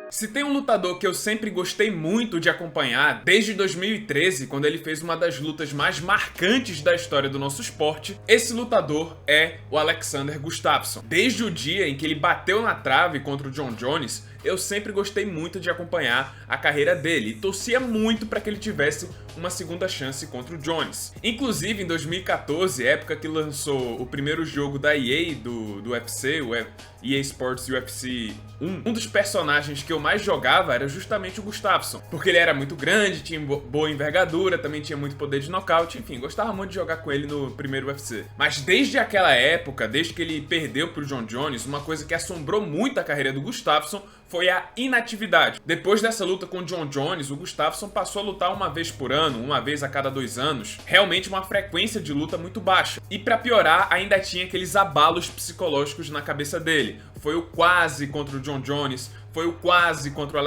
Se tem um lutador que eu sempre gostei muito de acompanhar, desde 2013, quando ele fez uma das lutas mais marcantes da história do nosso esporte, esse lutador é o Alexander Gustafsson. Desde o dia em que ele bateu na trave contra o Jon Jones, eu sempre gostei muito de acompanhar a carreira dele e torcia muito para que ele tivesse uma segunda chance contra o Jones. Inclusive, em 2014, época que lançou o primeiro jogo da EA do UFC, o EA Sports UFC 1, um dos personagens que eu mais jogava era justamente o Gustafsson, porque ele era muito grande, tinha boa envergadura, também tinha muito poder de nocaute, enfim, gostava muito de jogar com ele no primeiro UFC. Mas desde aquela época, desde que ele perdeu pro Jon Jones, uma coisa que assombrou muito a carreira do Gustafsson foi a inatividade. Depois dessa luta com o Jon Jones, o Gustafsson passou a lutar uma vez por ano, uma vez a cada 2 anos, realmente uma frequência de luta muito baixa. E pra piorar, ainda tinha aqueles abalos psicológicos na cabeça dele. Foi o quase contra o Jon Jones, foi o quase contra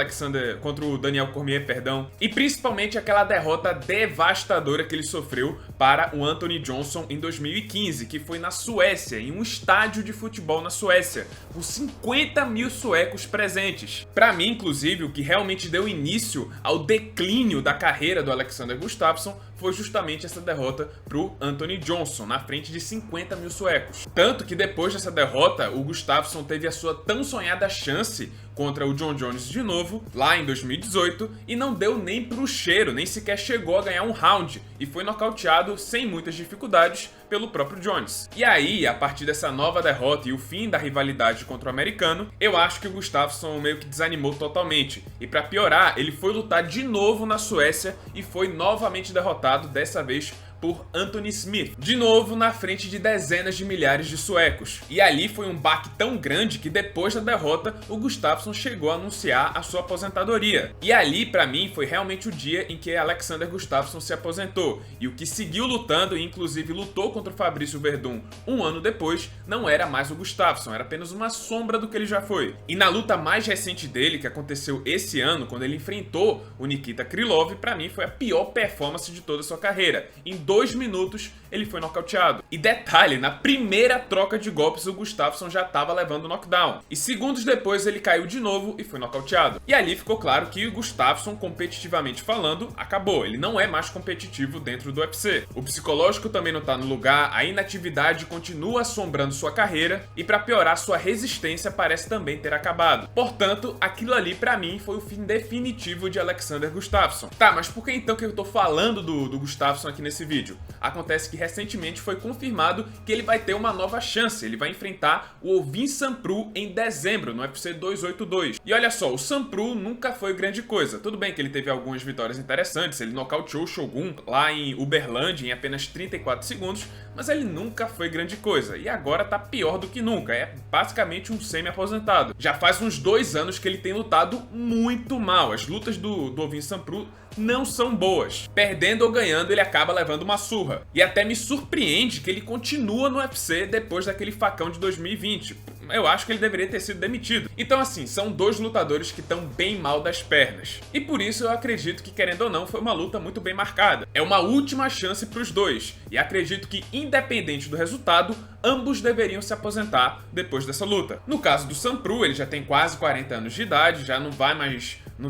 o Daniel Cormier, perdão, e principalmente aquela derrota devastadora que ele sofreu para o Anthony Johnson em 2015, que foi na Suécia, em um estádio de futebol na Suécia, com 50 mil suecos presentes. Para mim, inclusive, o que realmente deu início ao declínio da carreira do Alexander Gustafsson foi justamente essa derrota pro Anthony Johnson, na frente de 50 mil suecos. Tanto que depois dessa derrota, o Gustafsson teve a sua tão sonhada chance contra o Jon Jones de novo, lá em 2018, e não deu nem pro cheiro, nem sequer chegou a ganhar um round, e foi nocauteado sem muitas dificuldades pelo próprio Jones. E aí, a partir dessa nova derrota e o fim da rivalidade contra o americano, eu acho que o Gustafsson meio que desanimou totalmente, e pra piorar, ele foi lutar de novo na Suécia e foi novamente derrotado, dessa vez por Anthony Smith, de novo na frente de dezenas de milhares de suecos. E ali foi um baque tão grande que depois da derrota, o Gustafsson chegou a anunciar a sua aposentadoria. E ali, pra mim, foi realmente o dia em que Alexander Gustafsson se aposentou. E o que seguiu lutando, e inclusive lutou contra o Fabrício Verdun um ano depois, não era mais o Gustafsson, era apenas uma sombra do que ele já foi. E na luta mais recente dele, que aconteceu esse ano, quando ele enfrentou o Nikita Krylov, pra mim foi a pior performance de toda a sua carreira. Em 2 minutos, ele foi nocauteado. E detalhe, na primeira troca de golpes, o Gustafsson já estava levando knockdown. E segundos depois, ele caiu de novo e foi nocauteado. E ali ficou claro que o Gustafsson, competitivamente falando, acabou. Ele não é mais competitivo dentro do UFC. O psicológico também não tá no lugar, a inatividade continua assombrando sua carreira e, pra piorar, sua resistência parece também ter acabado. Portanto, aquilo ali, pra mim, foi o fim definitivo de Alexander Gustafsson. Tá, mas por que então que eu tô falando do Gustafsson aqui nesse vídeo? Acontece que recentemente foi confirmado que ele vai ter uma nova chance. Ele vai enfrentar o Ovin Sanprou em dezembro, no UFC 282. E olha só, o Sanprou nunca foi grande coisa. Tudo bem que ele teve algumas vitórias interessantes, ele nocauteou o Shogun lá em Uberlândia em apenas 34 segundos, mas ele nunca foi grande coisa. E agora tá pior do que nunca, é basicamente um semi-aposentado. Já faz uns 2 anos que ele tem lutado muito mal. As lutas do Ovin Sanprou não são boas. Perdendo ou ganhando, ele acaba levando uma surra. E até me surpreende que ele continua no UFC depois daquele facão de 2020. Eu acho que ele deveria ter sido demitido. Então assim, são 2 lutadores que estão bem mal das pernas. E por isso eu acredito que, querendo ou não, foi uma luta muito bem marcada. É uma última chance para os dois. E acredito que, independente do resultado, ambos deveriam se aposentar depois dessa luta. No caso do Sanprou, ele já tem quase 40 anos de idade, já não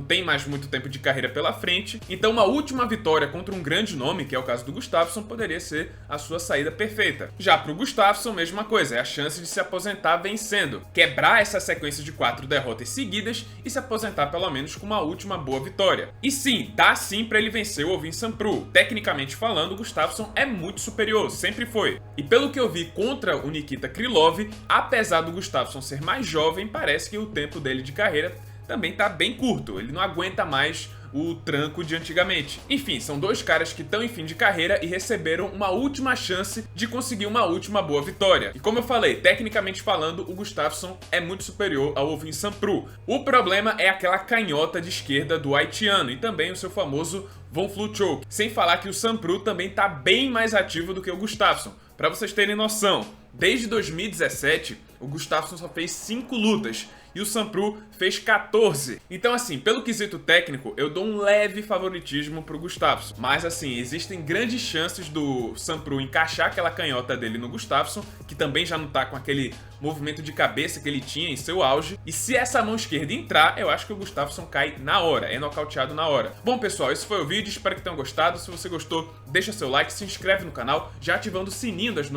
tem mais muito tempo de carreira pela frente, então uma última vitória contra um grande nome, que é o caso do Gustafsson, poderia ser a sua saída perfeita. Já pro Gustafsson, mesma coisa, é a chance de se aposentar vencendo, quebrar essa sequência de 4 derrotas seguidas e se aposentar pelo menos com uma última boa vitória. E sim, dá sim pra ele vencer o Ovin Sanprou. Tecnicamente falando, o Gustafsson é muito superior, sempre foi. E pelo que eu vi contra o Nikita Krylov, apesar do Gustafsson ser mais jovem, parece que o tempo dele de carreira também tá bem curto, ele não aguenta mais o tranco de antigamente. Enfim, são 2 caras que estão em fim de carreira e receberam uma última chance de conseguir uma última boa vitória. E como eu falei, tecnicamente falando, o Gustafsson é muito superior ao Ovin Sanprou. O problema é aquela canhota de esquerda do haitiano e também o seu famoso Von Flue Choke. Sem falar que o Sanprou também tá bem mais ativo do que o Gustafsson. Pra vocês terem noção, desde 2017, o Gustafsson só fez 5 lutas e o Sampru fez 14. Então assim, pelo quesito técnico, eu dou um leve favoritismo pro Gustafsson. Mas assim, existem grandes chances do Sampru encaixar aquela canhota dele no Gustafsson, que também já não tá com aquele movimento de cabeça que ele tinha em seu auge. E se essa mão esquerda entrar, eu acho que o Gustafsson cai na hora, é nocauteado na hora. Bom pessoal, esse foi o vídeo, espero que tenham gostado. Se você gostou, deixa seu like, se inscreve no canal, já ativando o sininho das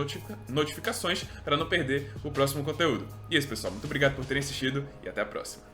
notificações para não perder o próximo conteúdo. E é isso pessoal, muito obrigado por terem assistido e até a próxima.